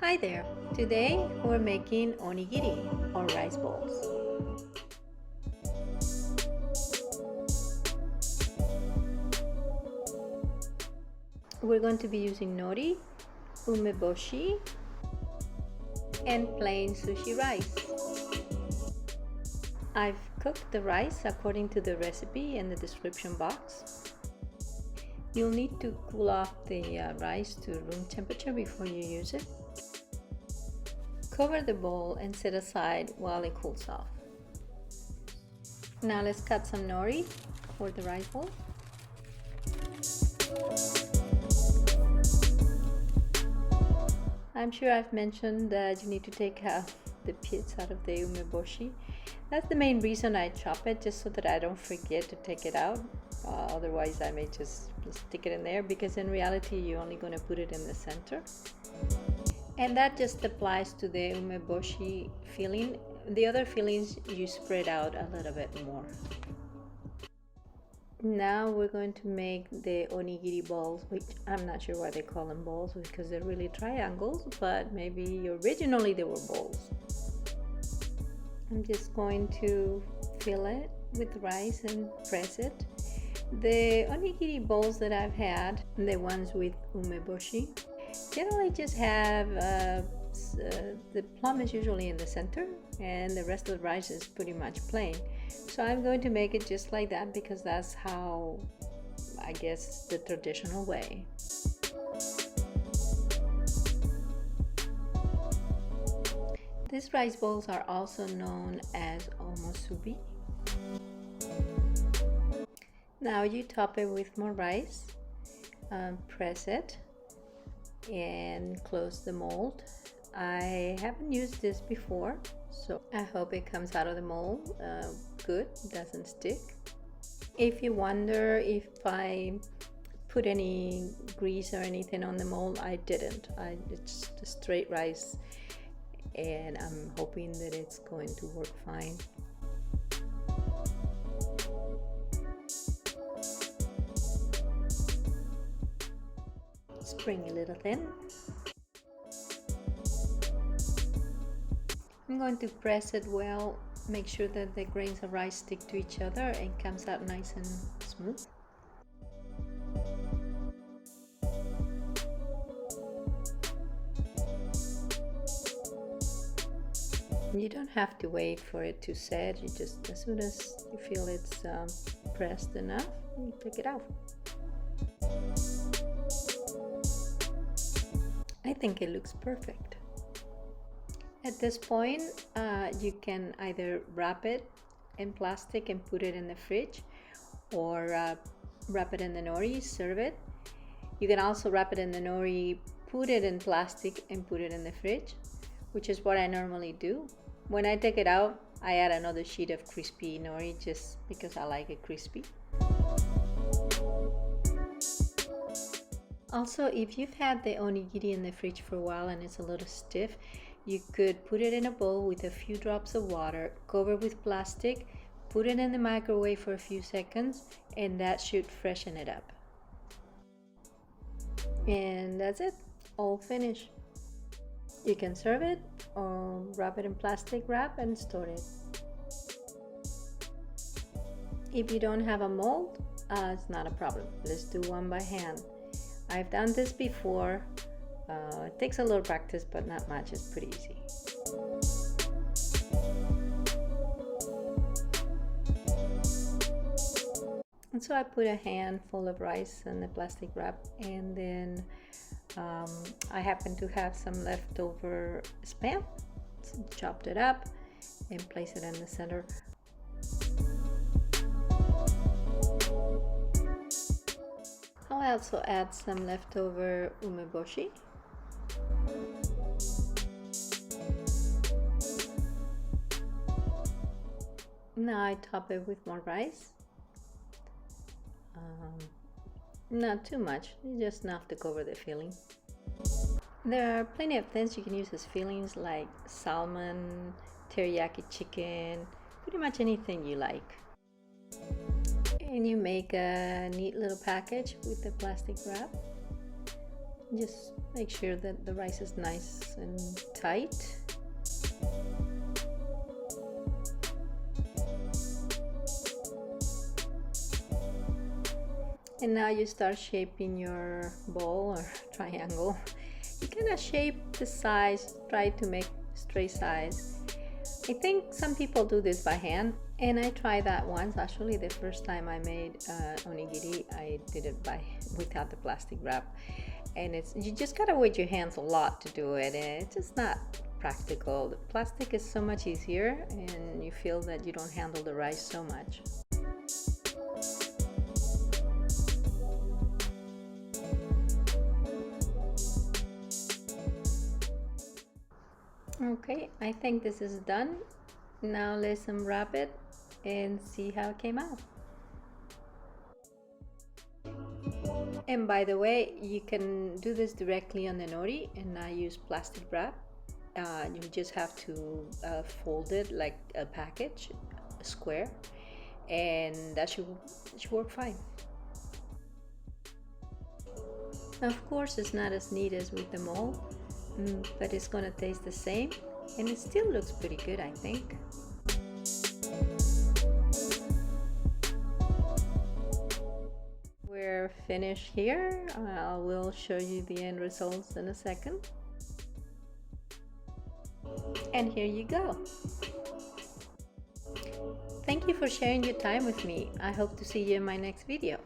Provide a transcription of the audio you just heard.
Hi there! Today we're making onigiri or rice balls. We're going to be using nori, umeboshi, and plain sushi rice. I've cooked the rice according to the recipe in the description box. You'll need to cool off the rice to room temperature before you use it. Cover the bowl and set aside while it cools off. Now let's cut some nori for the rice bowl. I'm sure I've mentioned that you need to take the pits out of the umeboshi. That's the main reason I chop it, just so that I don't forget to take it out. Otherwise I may just stick it in there, because in reality you're only going to put it in the center. And that just applies to the umeboshi filling. The other fillings you spread out a little bit more. Now we're going to make the onigiri balls, which I'm not sure why they call them balls, because they're really triangles, but maybe originally they were balls. I'm just going to fill it with rice and press it. The onigiri balls that I've had, the ones with umeboshi, generally just have the plum is usually in the center and the rest of the rice is pretty much plain. So I'm going to make it just like that, because that's how, I guess, the traditional way. These rice balls are also known as omusubi. Now you top it with more rice, press it, and close the mold. I haven't used this before, so I hope it comes out of the mold good, doesn't stick. If you wonder if I put any grease or anything on the mold, I didn't. It's the straight rice, and I'm hoping that it's going to work fine. Spring a little thin. I'm going to press it well, make sure that the grains of rice stick to each other and comes out nice and smooth. You don't have to wait for it to set. You just, as soon as you feel it's pressed enough, you take it out. I think it looks perfect. At this point, you can either wrap it in plastic and put it in the fridge, or wrap it in the nori, serve it. You can also wrap it in the nori, put it in plastic and put it in the fridge, which is what I normally do. When I take it out, I add another sheet of crispy nori just because I like it crispy. Also, if you've had the onigiri in the fridge for a while and it's a little stiff, you could put it in a bowl with a few drops of water, cover with plastic, put it in the microwave for a few seconds, and that should freshen it up. And that's it, all finished. You can serve it or wrap it in plastic wrap and store it. If you don't have a mold, it's not a problem. Let's do one by hand. I've done this before. It takes a little practice, but not much. It's pretty easy. And so I put a handful of rice in the plastic wrap, and then I happen to have some leftover spam, so chopped it up and placed it in the center. I'll also add some leftover umeboshi. Now I top it with more rice. Not too much, just enough to cover the filling. There are plenty of things you can use as fillings, like salmon, teriyaki chicken, pretty much anything you like. And you make a neat little package with the plastic wrap. Just make sure that the rice is nice and tight. And now you start shaping your ball or triangle. You kind of shape the size, try to make straight size. I think some people do this by hand, and I tried that once. Actually, the first time I made onigiri, I did it without the plastic wrap, and you just gotta wet your hands a lot to do it, and it's just not practical. The plastic is so much easier, and you feel that you don't handle the rice so much. Okay, I think this is done. Now let's unwrap it and see how it came out. And by the way, you can do this directly on the nori and not use plastic wrap. You just have to fold it like a package, a square, and that should work fine. Of course, it's not as neat as with the mold, but it's gonna taste the same, and it still looks pretty good, I think. We're finished here. I will show you the end results in a second. And here you go. Thank you for sharing your time with me. I hope to see you in my next video.